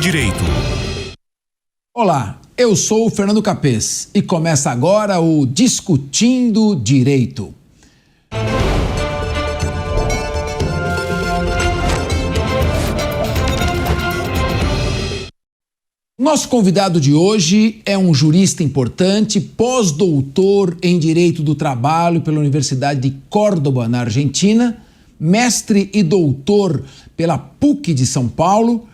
Direito. Olá, eu sou o Fernando Capês e começa agora o Discutindo Direito. Nosso convidado de hoje é um jurista importante, pós-doutor em Direito do Trabalho pela Universidade de Córdoba, na Argentina, mestre e doutor pela PUC de São Paulo,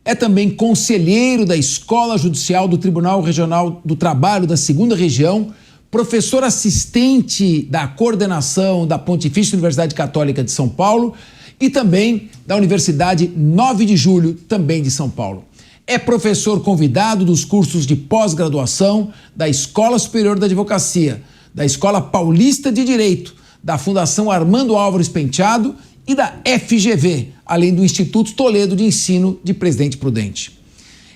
é também conselheiro da Escola Judicial do Tribunal Regional do Trabalho da 2ª Região, professor assistente da coordenação da Pontifícia Universidade Católica de São Paulo e também da Universidade 9 de Julho, também de São Paulo. É professor convidado dos cursos de pós-graduação da Escola Superior da Advocacia, da Escola Paulista de Direito, da Fundação Armando Álvares Penteado e da FGV, além do Instituto Toledo de Ensino de Presidente Prudente.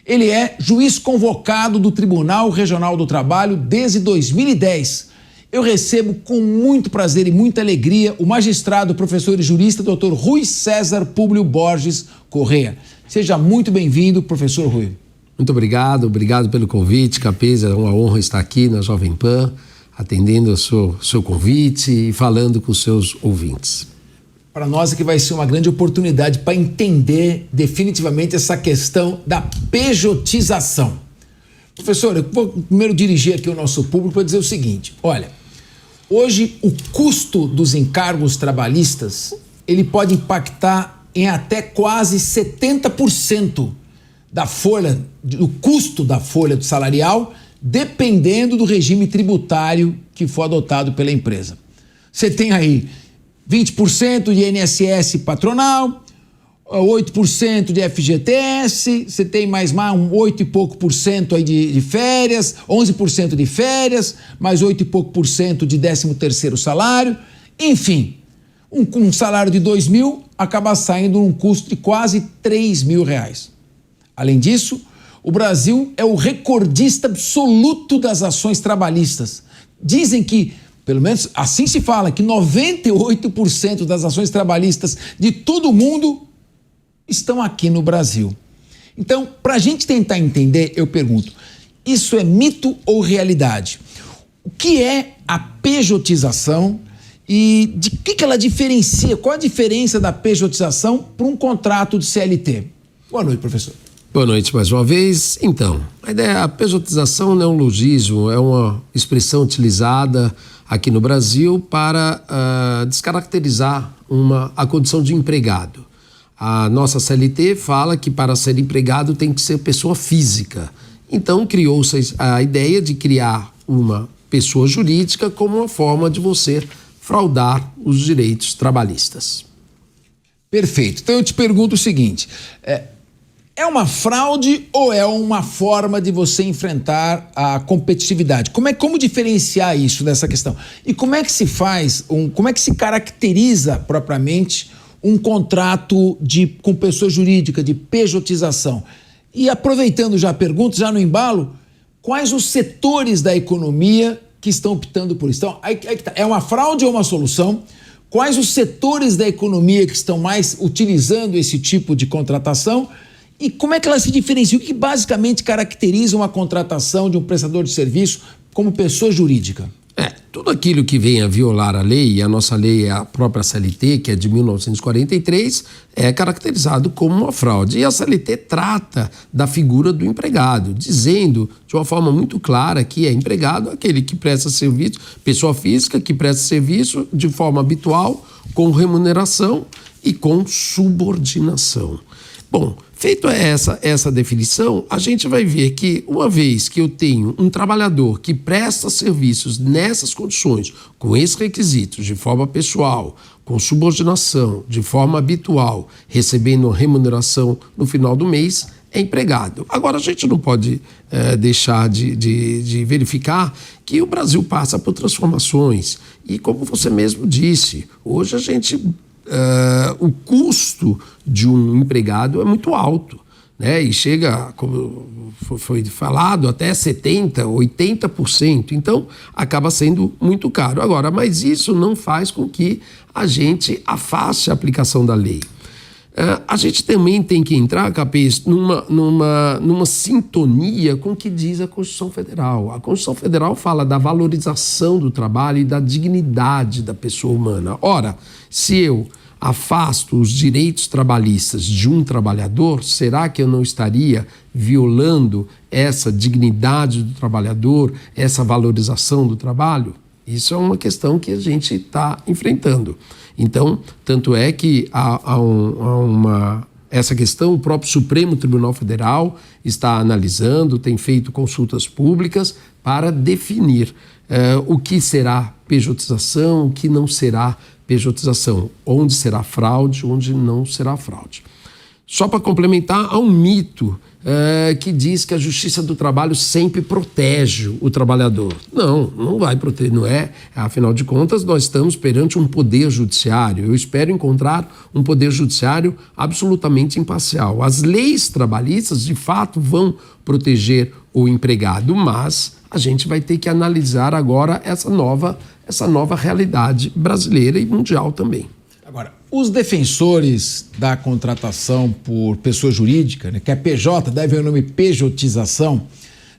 Ele é juiz convocado do Tribunal Regional do Trabalho desde 2010. Eu recebo com muito prazer e muita alegria o magistrado, professor e jurista, Dr. Rui César Públio Borges Corrêa. Seja muito bem-vindo, professor Rui. Muito obrigado pelo convite, Capês. É uma honra estar aqui na Jovem Pan, atendendo o seu convite e falando com os seus ouvintes. Para nós aqui vai ser uma grande oportunidade para entender definitivamente essa questão da pejotização. Professor, eu vou primeiro dirigir aqui o nosso público para dizer o seguinte: olha, hoje o custo dos encargos trabalhistas, ele pode impactar em até quase 70% da folha, do custo da folha salarial, dependendo do regime tributário que for adotado pela empresa. Você tem aí 20% de INSS patronal, 8% de FGTS, você tem mais um 8 e pouco por cento aí de férias, 11% de férias, mais 8 e pouco por cento de 13º salário, enfim, um salário de 2 mil acaba saindo um custo de quase 3 mil reais. Além disso, o Brasil é o recordista absoluto das ações trabalhistas. Dizem que, pelo menos assim se fala, que 98% das ações trabalhistas de todo o mundo estão aqui no Brasil. Então, para a gente tentar entender, eu pergunto, isso é mito ou realidade? O que é a pejotização e de que ela diferencia? Qual a diferença da pejotização para um contrato de CLT? Boa noite, professor. Boa noite mais uma vez. Então, a pejotização não é um logismo, é uma expressão utilizada aqui no Brasil para descaracterizar a condição de empregado. A nossa CLT fala que para ser empregado tem que ser pessoa física. Então criou-se a ideia de criar uma pessoa jurídica como uma forma de você fraudar os direitos trabalhistas. Perfeito. Então eu te pergunto o seguinte, é uma fraude ou é uma forma de você enfrentar a competitividade? Como diferenciar isso dessa questão? E como é que se faz, como é que se caracteriza propriamente um contrato com pessoa jurídica, de pejotização? E aproveitando já a pergunta, já no embalo, quais os setores da economia que estão optando por isso? Então, aí que tá. É uma fraude ou uma solução? Quais os setores da economia que estão mais utilizando esse tipo de contratação? E como é que ela se diferencia? O que basicamente caracteriza uma contratação de um prestador de serviço como pessoa jurídica? Tudo aquilo que vem a violar a lei, e a nossa lei é a própria CLT, que é de 1943, é caracterizado como uma fraude. E a CLT trata da figura do empregado, dizendo de uma forma muito clara que é empregado aquele que presta serviço, pessoa física que presta serviço de forma habitual, com remuneração e com subordinação. Bom, feito essa definição, a gente vai ver que uma vez que eu tenho um trabalhador que presta serviços nessas condições, com esses requisitos, de forma pessoal, com subordinação, de forma habitual, recebendo remuneração no final do mês, é empregado. Agora, a gente não pode deixar de verificar que o Brasil passa por transformações. E como você mesmo disse, hoje a gente... o custo de um empregado é muito alto, né? E chega, como foi falado, até 70%, 80%. Então, acaba sendo muito caro. Agora, mas isso não faz com que a gente afaste a aplicação da lei. A gente também tem que entrar, Capês, numa sintonia com o que diz a Constituição Federal. A Constituição Federal fala da valorização do trabalho e da dignidade da pessoa humana. Ora, se eu afasto os direitos trabalhistas de um trabalhador, será que eu não estaria violando essa dignidade do trabalhador, essa valorização do trabalho? Isso é uma questão que a gente está enfrentando. Então, tanto é que essa questão o próprio Supremo Tribunal Federal está analisando, tem feito consultas públicas para definir o que será pejotização, o que não será pejotização, onde será fraude, onde não será fraude. Só para complementar, há um mito que diz que a Justiça do Trabalho sempre protege o trabalhador. Não vai proteger, não é. Afinal de contas, nós estamos perante um poder judiciário. Eu espero encontrar um poder judiciário absolutamente imparcial. As leis trabalhistas, de fato, vão proteger o empregado, mas a gente vai ter que analisar agora essa nova realidade brasileira e mundial também. Agora, os defensores da contratação por pessoa jurídica, né, que é PJ, deve o nome pejotização,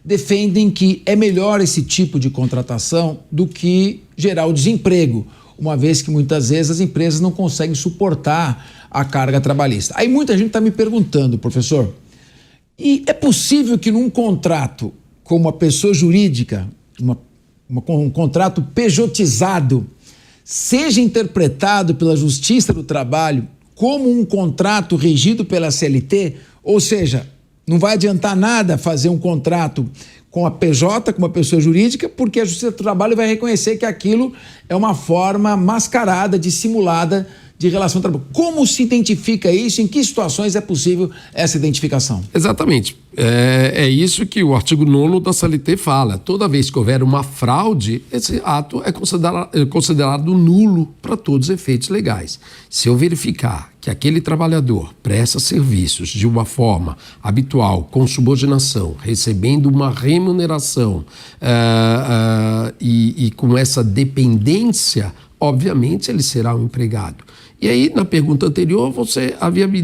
defendem que é melhor esse tipo de contratação do que gerar o desemprego, uma vez que muitas vezes as empresas não conseguem suportar a carga trabalhista. Aí muita gente está me perguntando, professor, e é possível que num contrato com uma pessoa jurídica, um contrato pejotizado, seja interpretado pela Justiça do Trabalho como um contrato regido pela CLT, ou seja, não vai adiantar nada fazer um contrato com a PJ, com uma pessoa jurídica, porque a Justiça do Trabalho vai reconhecer que aquilo é uma forma mascarada, dissimulada de relação ao trabalho. Como se identifica isso? Em que situações é possível essa identificação? Exatamente. É isso que o artigo 9º da CLT fala. Toda vez que houver uma fraude, esse ato é considerado nulo para todos os efeitos legais. Se eu verificar que aquele trabalhador presta serviços de uma forma habitual, com subordinação, recebendo uma remuneração e com essa dependência, obviamente ele será um empregado. E aí, na pergunta anterior, você havia me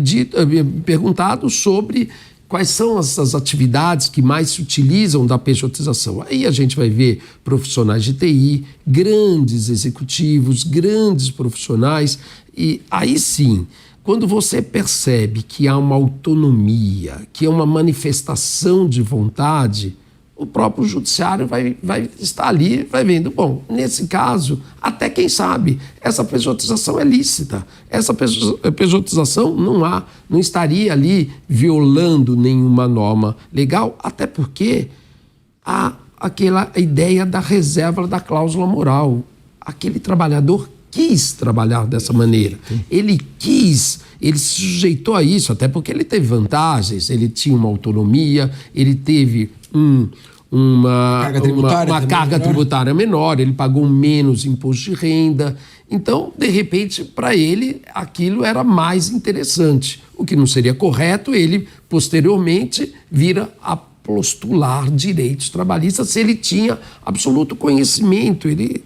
perguntado sobre quais são essas atividades que mais se utilizam da pejotização. Aí a gente vai ver profissionais de TI, grandes executivos, grandes profissionais, e aí sim, quando você percebe que há uma autonomia, que é uma manifestação de vontade, o próprio judiciário vai estar ali, vai vendo, bom, nesse caso, até quem sabe, essa pejotização é lícita. Essa pejotização não estaria ali violando nenhuma norma legal, até porque há aquela ideia da reserva da cláusula moral. Aquele trabalhador quis trabalhar dessa maneira. Ele se sujeitou a isso, até porque ele teve vantagens, ele tinha uma autonomia, ele teve uma carga tributária menor, ele pagou menos imposto de renda. Então, de repente, para ele, aquilo era mais interessante. O que não seria correto, ele, posteriormente, vira a postular direitos trabalhistas se ele tinha absoluto conhecimento, ele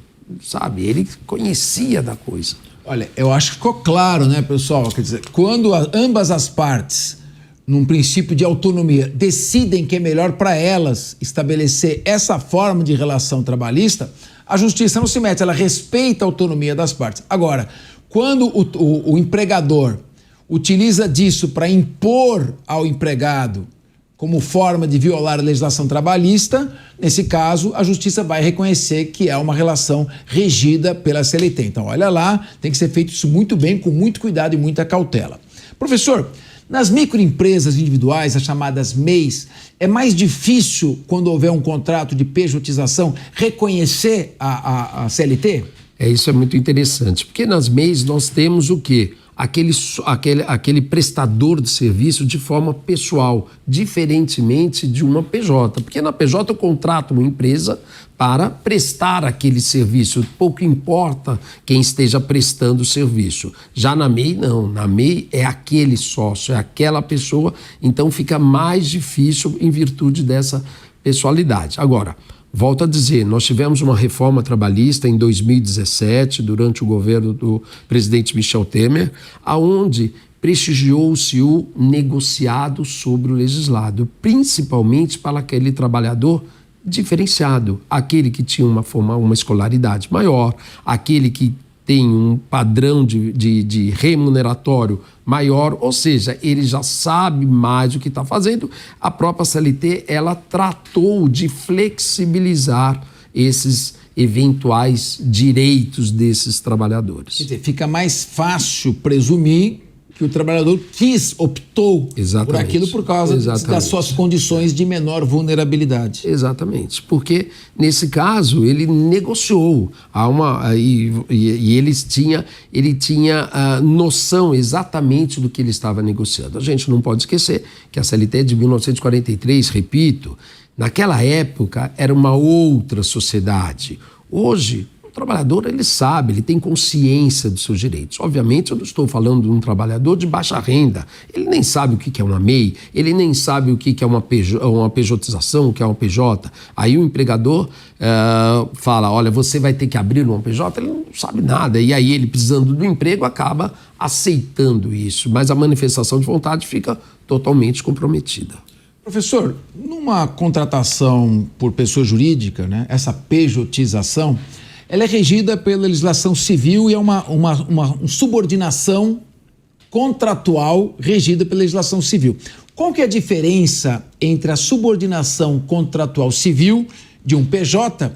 conhecia da coisa. Olha, eu acho que ficou claro, né, pessoal? Quer dizer, quando ambas as partes, num princípio de autonomia, decidem que é melhor para elas estabelecer essa forma de relação trabalhista, a justiça não se mete, ela respeita a autonomia das partes. Agora, quando o empregador utiliza disso para impor ao empregado como forma de violar a legislação trabalhista, nesse caso, a justiça vai reconhecer que é uma relação regida pela CLT. Então, olha lá, tem que ser feito isso muito bem, com muito cuidado e muita cautela. Professor, nas microempresas individuais, as chamadas MEIs, é mais difícil, quando houver um contrato de pejotização, reconhecer a CLT? Isso é muito interessante, porque nas MEIs nós temos o quê? Aquele prestador de serviço de forma pessoal, diferentemente de uma PJ. Porque na PJ eu contrato uma empresa para prestar aquele serviço. Pouco importa quem esteja prestando o serviço. Já na MEI, não. Na MEI é aquele sócio, é aquela pessoa. Então fica mais difícil em virtude dessa pessoalidade. Agora, volto a dizer, nós tivemos uma reforma trabalhista em 2017, durante o governo do presidente Michel Temer, aonde prestigiou-se o negociado sobre o legislado, principalmente para aquele trabalhador diferenciado, aquele que tinha uma escolaridade maior, aquele que tem um padrão de remuneratório maior, ou seja, ele já sabe mais o que está fazendo. A própria CLT, ela tratou de flexibilizar esses eventuais direitos desses trabalhadores. Quer dizer, fica mais fácil presumir que o trabalhador optou por aquilo por causa das suas condições de menor vulnerabilidade. Exatamente, porque nesse caso ele negociou e ele tinha noção exatamente do que ele estava negociando. A gente não pode esquecer que a CLT é de 1943, repito, naquela época era uma outra sociedade. Hoje, o trabalhador, ele sabe, ele tem consciência dos seus direitos. Obviamente, eu não estou falando de um trabalhador de baixa renda. Ele nem sabe o que é uma MEI, ele nem sabe o que é uma pejotização, o que é uma PJ. Aí o empregador fala, olha, você vai ter que abrir uma PJ, ele não sabe nada. E aí ele, precisando do emprego, acaba aceitando isso. Mas a manifestação de vontade fica totalmente comprometida. Professor, numa contratação por pessoa jurídica, né, essa pejotização, ela é regida pela legislação civil e é uma subordinação contratual regida pela legislação civil. Qual que é a diferença entre a subordinação contratual civil de um PJ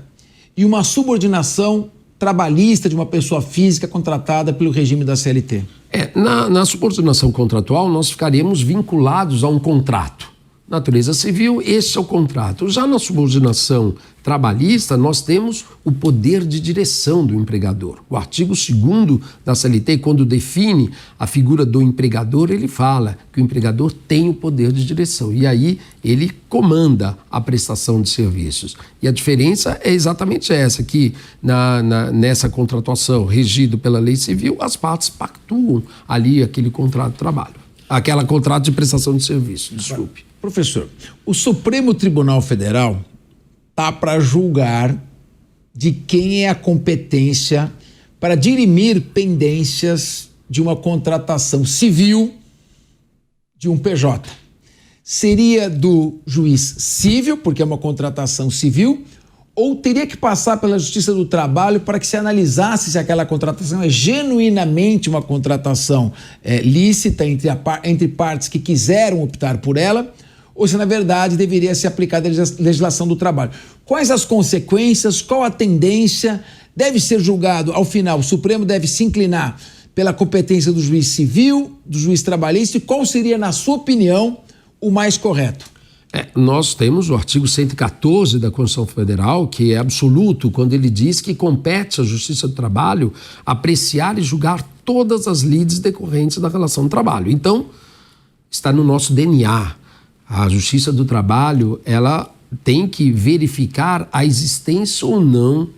e uma subordinação trabalhista de uma pessoa física contratada pelo regime da CLT? Na subordinação contratual, nós ficaríamos vinculados a um contrato. Natureza civil, esse é o contrato. Já na subordinação trabalhista, nós temos o poder de direção do empregador. O artigo 2º da CLT, quando define a figura do empregador, ele fala que o empregador tem o poder de direção. E aí ele comanda a prestação de serviços. E a diferença é exatamente essa, que nessa contratuação regida pela lei civil, as partes pactuam ali aquele contrato de trabalho. Aquela contrato de prestação de serviço, desculpe. Professor, o Supremo Tribunal Federal está para julgar de quem é a competência para dirimir pendências de uma contratação civil de um PJ. Seria do juiz civil, porque é uma contratação civil, ou teria que passar pela Justiça do Trabalho para que se analisasse se aquela contratação é genuinamente uma contratação lícita entre partes que quiseram optar por ela, ou se, na verdade, deveria ser aplicada a legislação do trabalho. Quais as consequências, qual a tendência? Deve ser julgado, ao final, o Supremo deve se inclinar pela competência do juiz civil, do juiz trabalhista, e qual seria, na sua opinião, o mais correto? Nós temos o artigo 114 da Constituição Federal, que é absoluto, quando ele diz que compete à Justiça do Trabalho apreciar e julgar todas as lides decorrentes da relação de trabalho. Então, está no nosso DNA. A Justiça do Trabalho, ela tem que verificar a existência ou não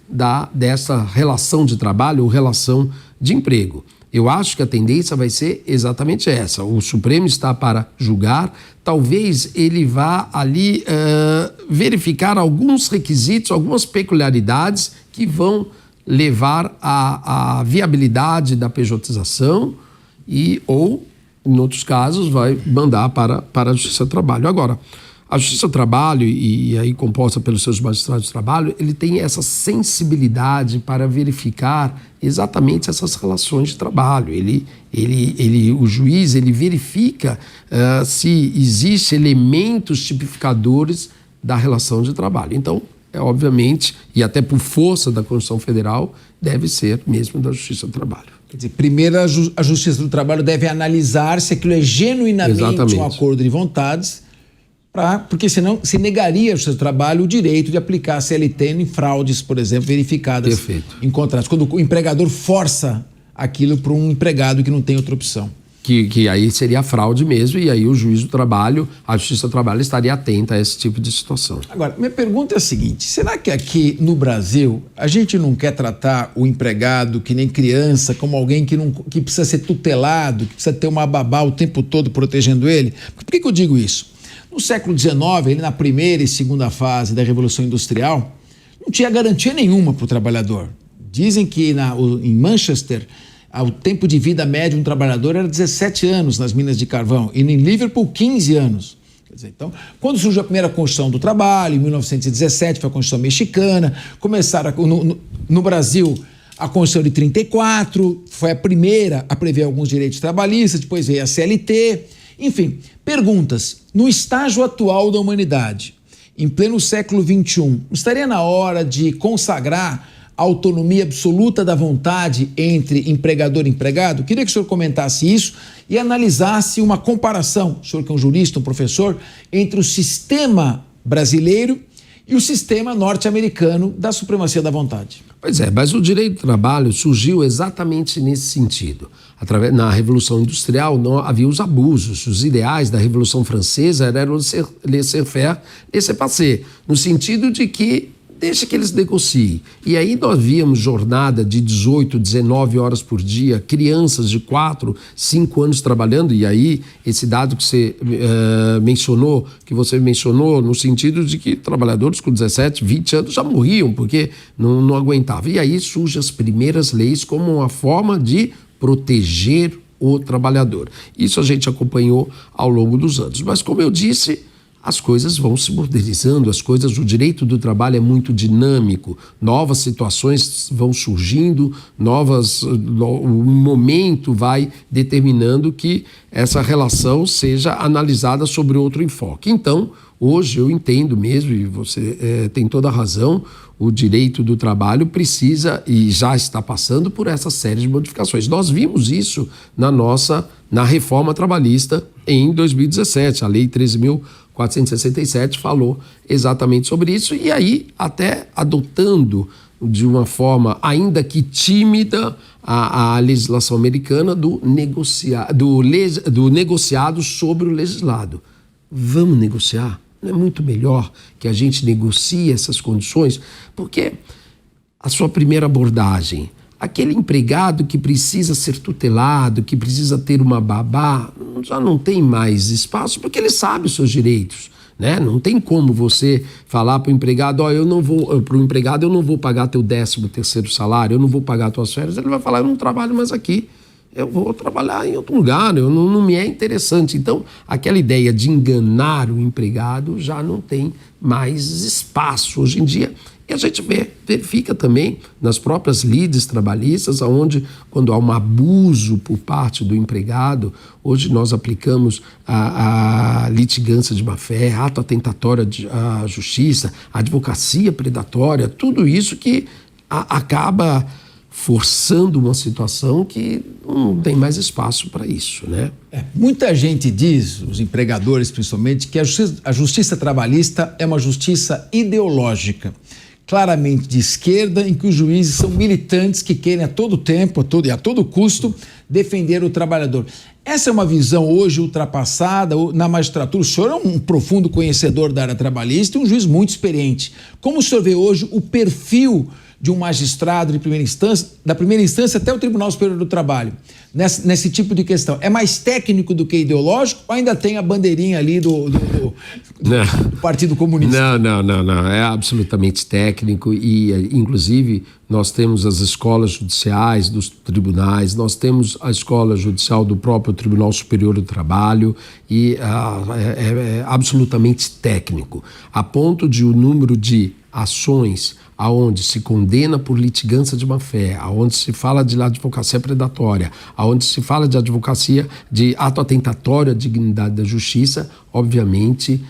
dessa relação de trabalho ou relação de emprego. Eu acho que a tendência vai ser exatamente essa. O Supremo está para julgar, talvez ele vá ali verificar alguns requisitos, algumas peculiaridades que vão levar à viabilidade da pejotização ou, em outros casos, vai mandar para a Justiça do Trabalho. Agora, a Justiça do Trabalho, e aí composta pelos seus magistrados de trabalho, ele tem essa sensibilidade para verificar exatamente essas relações de trabalho. O juiz, ele verifica se existem elementos tipificadores da relação de trabalho. Então, obviamente, e até por força da Constituição Federal, deve ser mesmo da Justiça do Trabalho. Quer dizer, primeiro a Justiça do Trabalho deve analisar se aquilo é genuinamente um acordo de vontades, porque senão se negaria ao Justiça do Trabalho o direito de aplicar a CLT em fraudes, por exemplo, verificadas. Perfeito. Em contratos, quando o empregador força aquilo para um empregado que não tem outra opção. Que aí seria fraude mesmo, e aí o juiz do trabalho, a Justiça do Trabalho estaria atenta a esse tipo de situação. Agora, minha pergunta é a seguinte: será que aqui no Brasil a gente não quer tratar o empregado que nem criança, como alguém que precisa ser tutelado, que precisa ter uma babá o tempo todo protegendo ele? Por que eu digo isso? No século XIX, ele na primeira e segunda fase da Revolução Industrial, não tinha garantia nenhuma para o trabalhador. Dizem que em Manchester, O tempo de vida médio de um trabalhador era 17 anos nas minas de carvão e em Liverpool 15 anos. Quer dizer, então, quando surgiu a primeira Constituição do Trabalho, em 1917, foi a Constituição mexicana, começaram no Brasil a Constituição de 34, foi a primeira a prever alguns direitos trabalhistas, depois veio a CLT, enfim, perguntas. No estágio atual da humanidade, em pleno século XXI, estaria na hora de consagrar a autonomia absoluta da vontade entre empregador e empregado? Queria que o senhor comentasse isso e analisasse uma comparação, o senhor que é um jurista, um professor, entre o sistema brasileiro e o sistema norte-americano da supremacia da vontade. Pois é, mas o direito do trabalho surgiu exatamente nesse sentido. Na Revolução Industrial não havia os abusos. Os ideais da Revolução Francesa eram laissez-faire, laissez-passer, no sentido de que deixa que eles negociem. E aí nós víamos jornada de 18, 19 horas por dia, crianças de 4, 5 anos trabalhando, e aí esse dado que você mencionou, no sentido de que trabalhadores com 17, 20 anos já morriam, porque não aguentavam. E aí surgem as primeiras leis como uma forma de proteger o trabalhador. Isso a gente acompanhou ao longo dos anos. Mas, como eu disse, as coisas vão se modernizando, o direito do trabalho é muito dinâmico, novas situações vão surgindo, o momento vai determinando que essa relação seja analisada sobre outro enfoque. Então, hoje eu entendo mesmo, e você tem toda a razão, o direito do trabalho precisa e já está passando por essa série de modificações. Nós vimos isso na reforma trabalhista em 2017, a Lei 13.467 falou exatamente sobre isso, e aí até adotando de uma forma ainda que tímida a legislação americana do negociado sobre o legislado. Vamos negociar? Não é muito melhor que a gente negocie essas condições? Porque a sua primeira abordagem, aquele empregado que precisa ser tutelado, que precisa ter uma babá, já não tem mais espaço, porque ele sabe os seus direitos, né? Não tem como você falar para o empregado, eu não vou pagar teu 13º salário, eu não vou pagar tuas férias. Ele vai falar, eu não trabalho mais aqui, eu vou trabalhar em outro lugar, não me é interessante. Então, aquela ideia de enganar o empregado já não tem mais espaço hoje em dia. E a gente verifica também nas próprias lides trabalhistas, onde, quando há um abuso por parte do empregado, hoje nós aplicamos a litigância de má-fé, ato atentatório à justiça, advocacia predatória, tudo isso que acaba forçando uma situação que não tem mais espaço para isso, né? Muita gente diz, os empregadores principalmente, que a justiça trabalhista é uma justiça ideológica, claramente de esquerda, em que os juízes são militantes que querem a todo tempo e a todo custo defender o trabalhador. Essa é uma visão hoje ultrapassada na magistratura. O senhor é um profundo conhecedor da área trabalhista e um juiz muito experiente. Como o senhor vê hoje o perfil de um magistrado de primeira instância, da primeira instância até o Tribunal Superior do Trabalho, nesse tipo de questão? É mais técnico do que ideológico ou ainda tem a bandeirinha ali do Partido Comunista? Não. É absolutamente técnico e, inclusive, nós temos as escolas judiciais dos tribunais, nós temos a escola judicial do próprio Tribunal Superior do Trabalho e é absolutamente técnico, a ponto de o número de ações aonde se condena por litigância de má-fé, aonde se fala de advocacia predatória, aonde se fala de advocacia de ato atentatório à dignidade da justiça, obviamente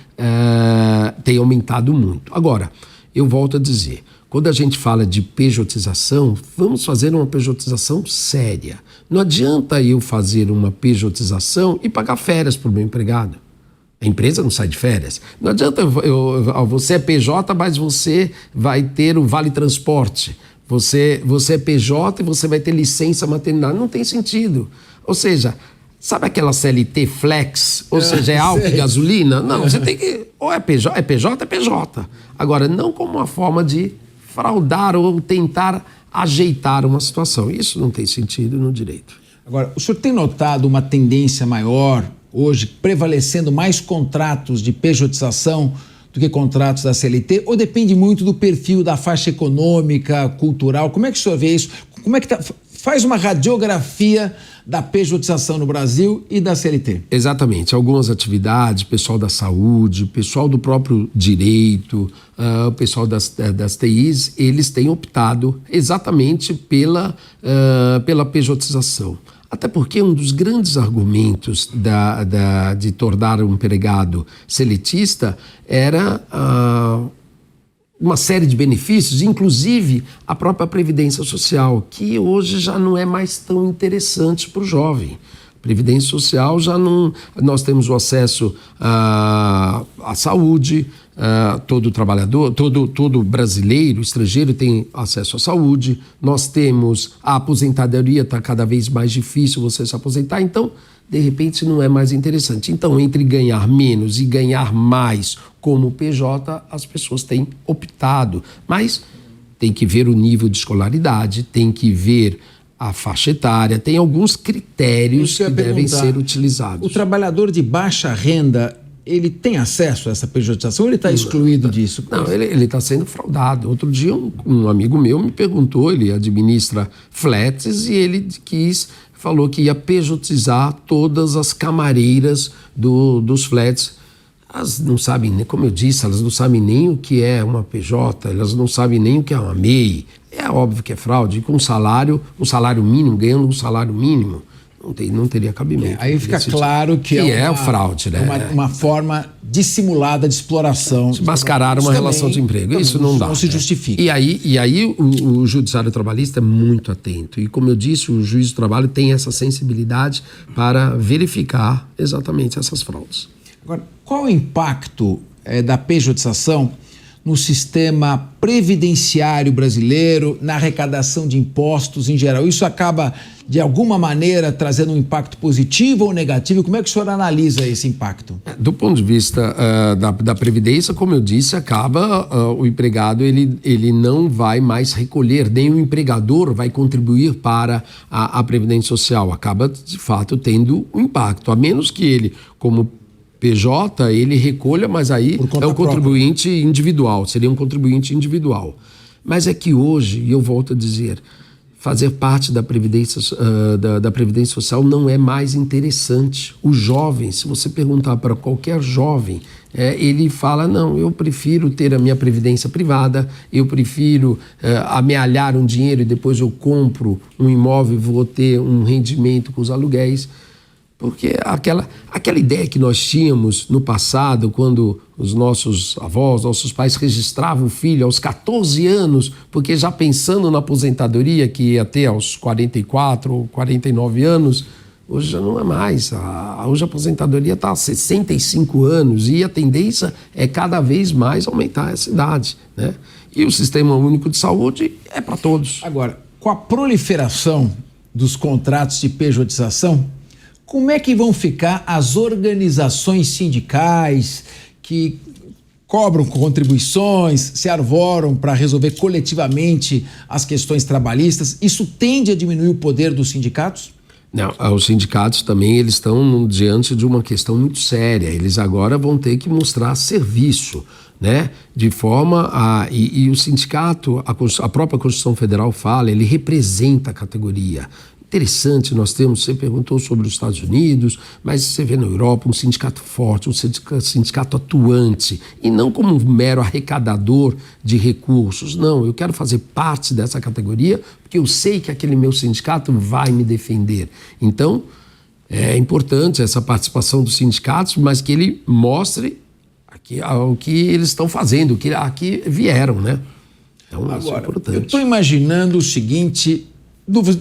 tem aumentado muito. Agora, eu volto a dizer, quando a gente fala de pejotização, vamos fazer uma pejotização séria. Não adianta eu fazer uma pejotização e pagar férias para o meu empregado. A empresa não sai de férias. Não adianta você é PJ, mas você vai ter o Vale Transporte. Você é PJ e você vai ter licença maternidade. Não tem sentido. Ou seja, sabe aquela CLT flex? Ou seja, é álcool e gasolina? Não, você tem que... Ou é PJ, é PJ. Agora, não como uma forma de fraudar ou tentar ajeitar uma situação. Isso não tem sentido no direito. Agora, o senhor tem notado uma tendência maior hoje, prevalecendo mais contratos de pejotização do que contratos da CLT, ou depende muito do perfil da faixa econômica, cultural? Como é que o senhor vê isso? Como é que está faz uma radiografia da pejotização no Brasil e da CLT. Exatamente. Algumas atividades, pessoal da saúde, pessoal do próprio direito, o pessoal das TIs, eles têm optado exatamente pela pejotização. Até porque um dos grandes argumentos de tornar um empregado seletista era uma série de benefícios, inclusive a própria Previdência Social, que hoje já não é mais tão interessante para o jovem. Previdência Social já não... Nós temos o acesso à saúde, todo trabalhador, todo brasileiro, estrangeiro tem acesso à saúde. Nós temos a aposentadoria, está cada vez mais difícil você se aposentar, então, de repente, não é mais interessante. Então, entre ganhar menos e ganhar mais como PJ, as pessoas têm optado. Mas tem que ver o nível de escolaridade, tem que ver a faixa etária, tem alguns critérios que devem ser utilizados. O trabalhador de baixa renda, ele tem acesso a essa pejotização ou ele está excluído disso? Não, ele está sendo fraudado. Outro dia um amigo meu me perguntou, ele administra flats e ele falou que ia pejotizar todas as camareiras dos flats. Elas não sabem, como eu disse, elas não sabem nem o que é uma PJ, elas não sabem nem o que é uma MEI. É óbvio que é fraude, com um salário mínimo, ganhando um salário mínimo, não teria cabimento. Aí fica claro que é o fraude, né? Uma forma dissimulada de exploração. Mascarar uma relação de emprego, isso não dá. Não se justifica. E aí o judiciário trabalhista é muito atento. E como eu disse, o juiz do trabalho tem essa sensibilidade para verificar exatamente essas fraudes. Agora, qual o impacto da pejotização no sistema previdenciário brasileiro, na arrecadação de impostos em geral? Isso acaba, de alguma maneira, trazendo um impacto positivo ou negativo? Como é que o senhor analisa esse impacto? Do ponto de vista da Previdência, como eu disse, acaba o empregado, ele não vai mais recolher, nem o empregador vai contribuir para a Previdência Social. Acaba, de fato, tendo um impacto, a menos que ele, como PJ, ele recolha, mas aí é um contribuinte individual, seria um contribuinte individual. Mas é que hoje, e eu volto a dizer, fazer parte da Previdência Social não é mais interessante. O jovem, se você perguntar para qualquer jovem, ele fala, não, eu prefiro ter a minha previdência privada, eu prefiro amealhar um dinheiro e depois eu compro um imóvel e vou ter um rendimento com os aluguéis. Porque aquela ideia que nós tínhamos no passado, quando os nossos avós, nossos pais registravam o filho aos 14 anos, porque já pensando na aposentadoria que ia ter aos 44 ou 49 anos, hoje já não é mais. Hoje a aposentadoria está a 65 anos e a tendência é cada vez mais aumentar essa idade, né? E o Sistema Único de Saúde é para todos. Agora, com a proliferação dos contratos de pejotização, como é que vão ficar as organizações sindicais que cobram contribuições, se arvoram para resolver coletivamente as questões trabalhistas? Isso tende a diminuir o poder dos sindicatos? Não, os sindicatos também eles estão diante de uma questão muito séria. Eles agora vão ter que mostrar serviço, né? De forma a... E o sindicato, a própria Constituição Federal fala, ele representa a categoria. Interessante, você perguntou sobre os Estados Unidos, mas você vê na Europa um sindicato forte, um sindicato atuante, e não como um mero arrecadador de recursos. Não, eu quero fazer parte dessa categoria porque eu sei que aquele meu sindicato vai me defender. Então, é importante essa participação dos sindicatos, mas que ele mostre o que eles estão fazendo, o que aqui vieram, né? Então, agora, isso é importante. Eu estou imaginando o seguinte...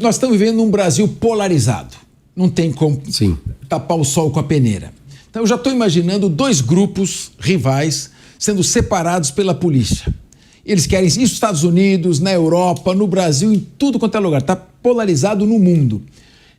Nós estamos vivendo num Brasil polarizado. Não tem como tapar o sol com a peneira. Então eu já estou imaginando dois grupos rivais sendo separados pela polícia. Eles querem isso nos Estados Unidos, na Europa, no Brasil, em tudo quanto é lugar. Está polarizado no mundo.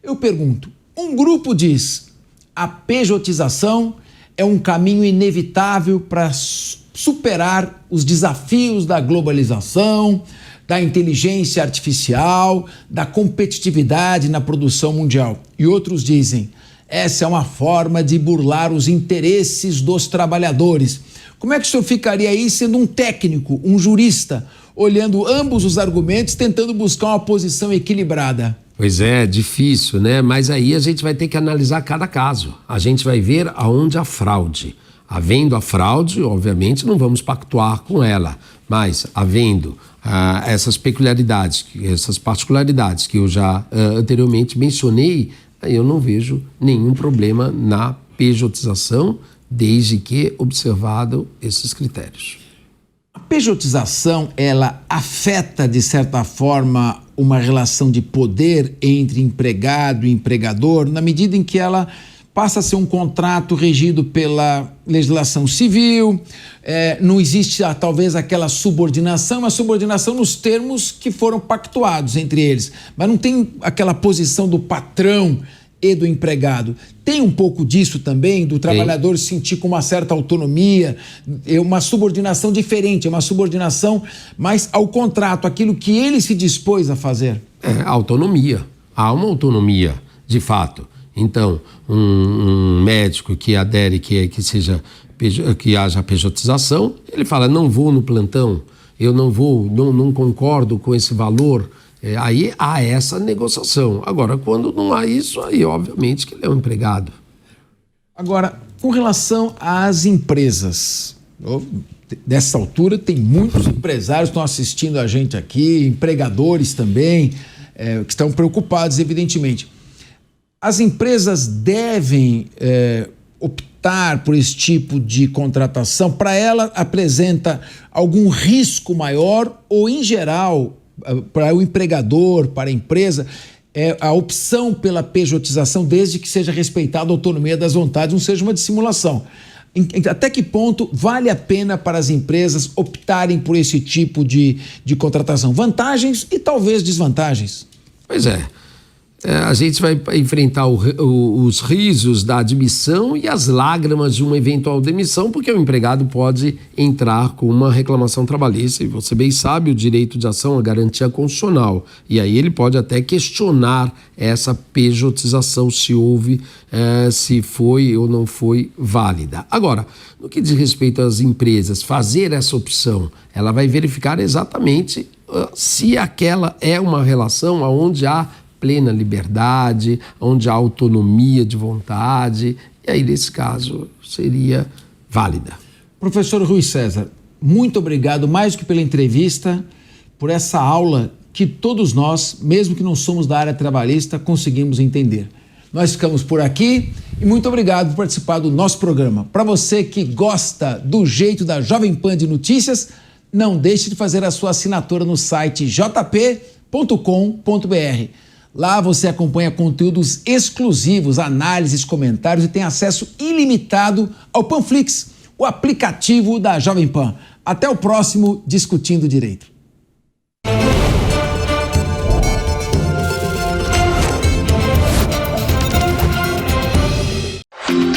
Eu pergunto, um grupo diz a pejotização é um caminho inevitável para superar os desafios da globalização, da inteligência artificial, da competitividade na produção mundial. E outros dizem, essa é uma forma de burlar os interesses dos trabalhadores. Como é que o senhor ficaria aí sendo um técnico, um jurista, olhando ambos os argumentos, tentando buscar uma posição equilibrada? Pois é, difícil, né? Mas aí a gente vai ter que analisar cada caso. A gente vai ver aonde há fraude. Havendo a fraude, obviamente, não vamos pactuar com ela. Mas, havendo essas peculiaridades, essas particularidades que eu já anteriormente mencionei, aí eu não vejo nenhum problema na pejotização, desde que observado esses critérios. A pejotização, ela afeta, de certa forma, uma relação de poder entre empregado e empregador, na medida em que ela passa a ser um contrato regido pela legislação civil, não existe talvez aquela subordinação, a subordinação nos termos que foram pactuados entre eles, mas não tem aquela posição do patrão e do empregado. Tem um pouco disso também, do trabalhador se sentir com uma certa autonomia, uma subordinação diferente, uma subordinação mais ao contrato, aquilo que ele se dispôs a fazer. Autonomia. Há uma autonomia, de fato. Então, um médico que adere que haja pejotização, ele fala, não vou no plantão, eu não concordo com esse valor. Aí há essa negociação. Agora, quando não há isso, aí obviamente que ele é um empregado. Agora, com relação às empresas, dessa altura tem muitos empresários que estão assistindo a gente aqui, empregadores também, que estão preocupados, evidentemente. As empresas devem optar por esse tipo de contratação? Para ela, apresenta algum risco maior ou, em geral, para o empregador, para a empresa, a opção pela pejotização, desde que seja respeitada a autonomia das vontades, não seja uma dissimulação? Até que ponto vale a pena para as empresas optarem por esse tipo de contratação? Vantagens e talvez desvantagens. Pois é. A gente vai enfrentar os risos da admissão e as lágrimas de uma eventual demissão, porque o empregado pode entrar com uma reclamação trabalhista, e você bem sabe, o direito de ação, a garantia constitucional, e aí ele pode até questionar essa pejotização, se houve, se foi ou não foi válida. Agora, no que diz respeito às empresas, fazer essa opção, ela vai verificar exatamente se aquela é uma relação onde há plena liberdade, onde há autonomia de vontade, e aí, nesse caso, seria válida. Professor Rui César, muito obrigado, mais do que pela entrevista, por essa aula que todos nós, mesmo que não somos da área trabalhista, conseguimos entender. Nós ficamos por aqui e muito obrigado por participar do nosso programa. Para você que gosta do jeito da Jovem Pan de Notícias, não deixe de fazer a sua assinatura no site jp.com.br. Lá você acompanha conteúdos exclusivos, análises, comentários e tem acesso ilimitado ao Panflix, o aplicativo da Jovem Pan. Até o próximo Discutindo Direito.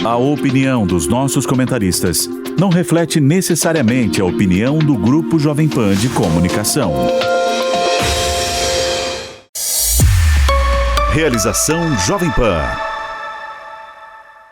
A opinião dos nossos comentaristas não reflete necessariamente a opinião do Grupo Jovem Pan de Comunicação. Realização Jovem Pan.